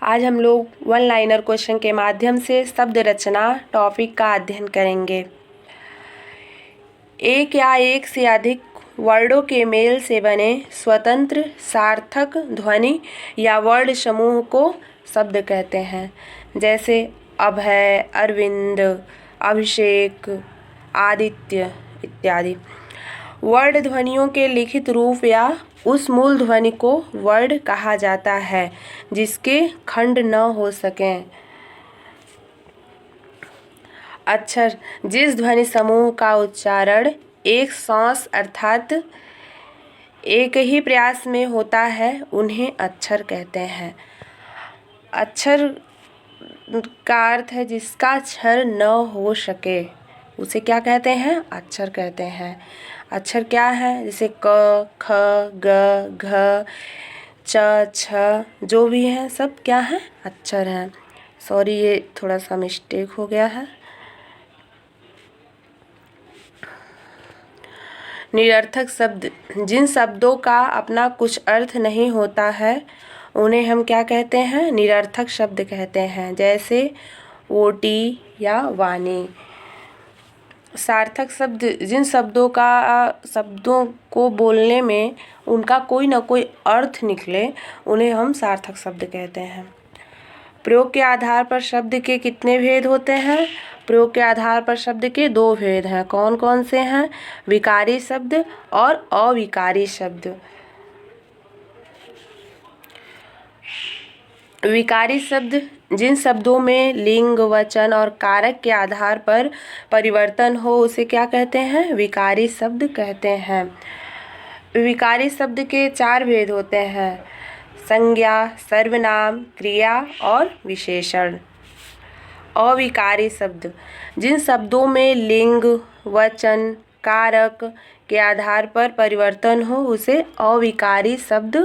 आज हम लोग वन लाइनर क्वेश्चन के माध्यम से शब्द रचना टॉपिक का अध्ययन करेंगे। एक या एक से अधिक वर्डों के मेल से बने स्वतंत्र सार्थक ध्वनि या वर्ड समूह को शब्द कहते हैं, जैसे अभय, अरविंद, अभिषेक, आदित्य इत्यादि। वर्ड ध्वनियों के लिखित रूप या उस मूल ध्वनि को वर्ड कहा जाता है जिसके खंड न हो सकें। अक्षर जिस ध्वनि समूह का उच्चारण एक सांस अर्थात एक ही प्रयास में होता है उन्हें अक्षर कहते हैं। अक्षर का अर्थ है जिसका क्षर न हो सके, उसे क्या कहते हैं? अक्षर कहते हैं। अक्षर क्या है? जैसे क, ख, ग, घ, च, छ जो भी है सब क्या है? अक्षर हैं। सॉरी, ये थोड़ा सा मिस्टेक हो गया है। निरर्थक शब्द जिन शब्दों का अपना कुछ अर्थ नहीं होता है उन्हें हम क्या कहते हैं? निरर्थक शब्द कहते हैं, जैसे ओटी या वाणी। सार्थक शब्द जिन शब्दों को बोलने में उनका कोई ना कोई अर्थ निकले उन्हें हम सार्थक शब्द कहते हैं। प्रयोग के आधार पर शब्द के कितने भेद होते हैं? प्रयोग के आधार पर शब्द के दो भेद हैं। कौन कौन से हैं? विकारी शब्द और अविकारी शब्द। विकारी शब्द जिन शब्दों में लिंग, वचन और कारक के आधार पर परिवर्तन हो उसे क्या कहते हैं? विकारी शब्द कहते हैं। विकारी शब्द के चार भेद होते हैं: संज्ञा, सर्वनाम, क्रिया और विशेषण। अविकारी शब्द जिन शब्दों में लिंग, वचन, कारक के आधार पर परिवर्तन हो उसे अविकारी शब्द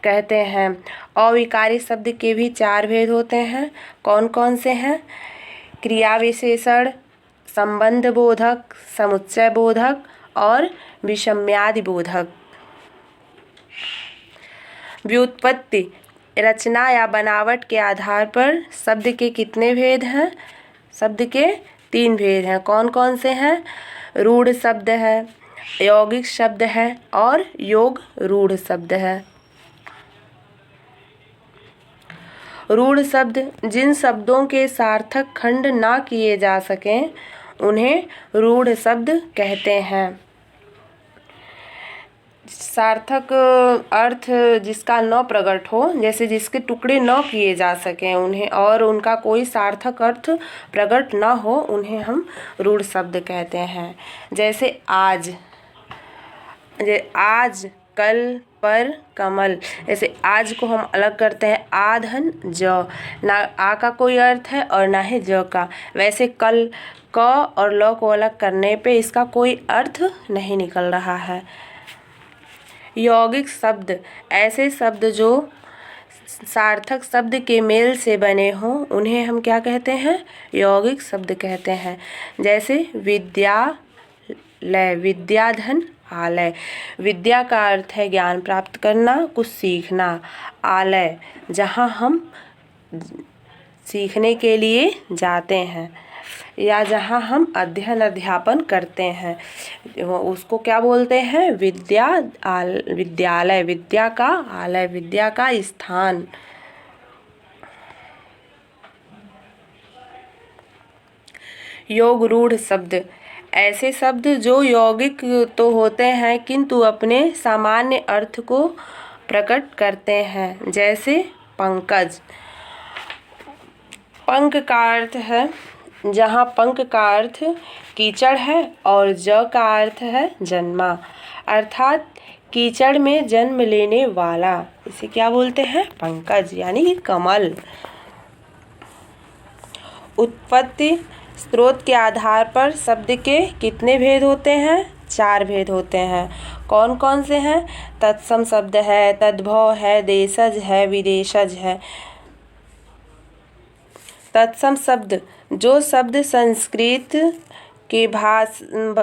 कहते हैं। अविकारी शब्द के भी चार भेद होते हैं। कौन कौन से हैं? क्रिया विशेषण, संबंध बोधक, समुच्चय बोधक और विषम्यादि बोधक। व्युत्पत्ति रचना या बनावट के आधार पर शब्द के कितने भेद हैं? शब्द के तीन भेद हैं। कौन कौन से हैं? रूढ़ शब्द है, यौगिक शब्द है और योग रूढ़ शब्द है। रूढ़ शब्द जिन शब्दों के सार्थक खंड ना किए जा सकें उन्हें रूढ़ शब्द कहते हैं। सार्थक अर्थ जिसका न प्रकट हो, जैसे जिसके टुकड़े न किए जा सकें उन्हें, और उनका कोई सार्थक अर्थ प्रकट न हो उन्हें हम रूढ़ शब्द कहते हैं। जैसे आज, आज, कल, पर, कमल। जैसे आज को हम अलग करते हैं आ धन ज, ना आ का कोई अर्थ है और ना ही ज का। वैसे कल क और ल को अलग करने पे इसका कोई अर्थ नहीं निकल रहा है। यौगिक शब्द ऐसे शब्द जो सार्थक शब्द के मेल से बने हों उन्हें हम क्या कहते हैं? यौगिक शब्द कहते हैं। जैसे विद्यालय, विद्याधन, आलय। विद्या का अर्थ है ज्ञान प्राप्त करना, कुछ सीखना। आलय जहाँ हम सीखने के लिए जाते हैं या जहाँ हम अध्यापन करते हैं उसको क्या बोलते हैं? विद्यालय। विद्या का आलय, विद्या का स्थान। योग रूढ़ शब्द ऐसे शब्द जो यौगिक तो होते हैं किंतु अपने सामान्य अर्थ को प्रकट करते हैं, जैसे पंकज। पंक का अर्थ है जहाँ पंक का अर्थ कीचड़ है और ज का अर्थ है जन्मा, अर्थात कीचड़ में जन्म लेने वाला। इसे क्या बोलते हैं? पंकज यानी कि कमल। उत्पत्ति स्रोत के आधार पर शब्द के कितने भेद होते हैं? चार भेद होते हैं। कौन कौन से हैं? तत्सम शब्द है, तद्भव है, देशज है, विदेशज है। तत्सम शब्द जो शब्द संस्कृत कि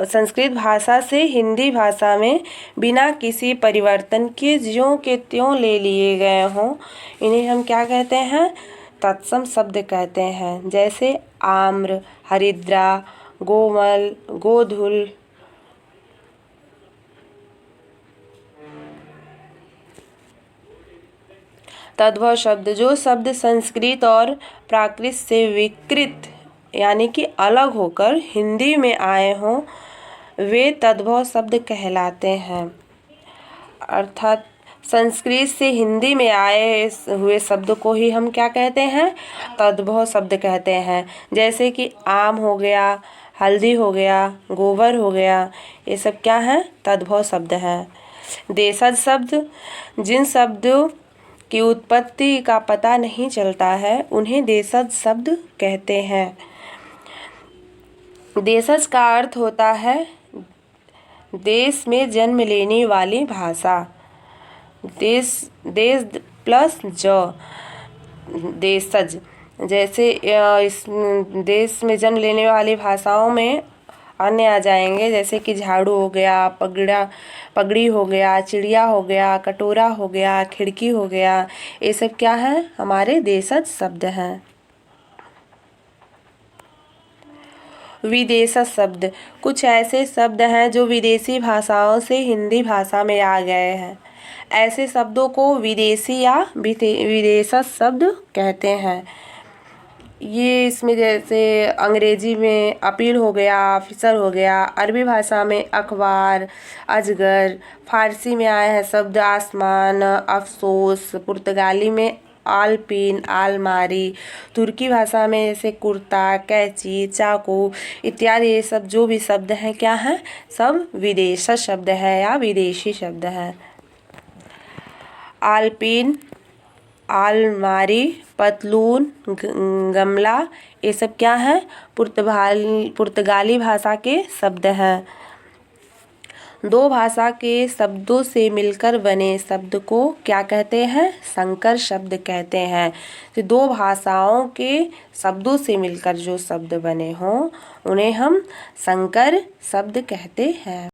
संस्कृत भाषा से हिंदी भाषा में बिना किसी परिवर्तन के ज्यों के त्यों ले लिए गए हों, इन्हें हम क्या कहते हैं? तत्सम शब्द कहते हैं। जैसे आम्र, हरिद्रा, गोमल, गोधुल। तद्भव शब्द, जो शब्द संस्कृत और प्राकृत से विकृत यानी कि अलग होकर हिंदी में आए हों, वे तद्भव शब्द कहलाते हैं। अर्थात संस्कृत से हिंदी में आए हुए शब्द को ही हम क्या कहते हैं? तद्भव शब्द कहते हैं। जैसे कि आम हो गया, हल्दी हो गया, गोबर हो गया, ये सब क्या हैं? तद्भव शब्द हैं। देशज शब्द, जिन शब्दों की उत्पत्ति का पता नहीं चलता है, उन्हें देशज शब्द कहते हैं। देशज का अर्थ होता है देश में जन्म लेने वाली भाषा। देश प्लस देशज। जैसे इस देश में जन्म लेने वाली भाषाओं में अन्य आ जाएंगे, जैसे कि झाड़ू हो गया, पगड़ी हो गया, चिड़िया हो गया, कटोरा हो गया, खिड़की हो गया, ये सब क्या है? हमारे देशज शब्द हैं। विदेशज शब्द, कुछ ऐसे शब्द हैं जो विदेशी भाषाओं से हिंदी भाषा में आ गए हैं। ऐसे शब्दों को विदेशी या विदेशज शब्द कहते हैं। ये इसमें जैसे अंग्रेजी में अपील हो गया, ऑफिसर हो गया, अरबी भाषा में अखबार, अजगर, फारसी में आया है शब्द आसमान, अफसोस, पुर्तगाली में आलपीन, आलमारी, तुर्की भाषा में जैसे कुर्ता, कैंची, चाकू इत्यादि, ये सब जो भी शब्द हैं क्या हैं? सब विदेशी शब्द है या विदेशी शब्द है। आलपीन, आलमारी, पतलून, गमला, ये सब क्या है? पुर्तगाली भाषा के शब्द हैं। दो भाषा के शब्दों से मिलकर बने शब्द को क्या कहते हैं? संकर शब्द कहते हैं। तो दो भाषाओं के शब्दों से मिलकर जो शब्द बने हों, उन्हें हम संकर शब्द कहते हैं।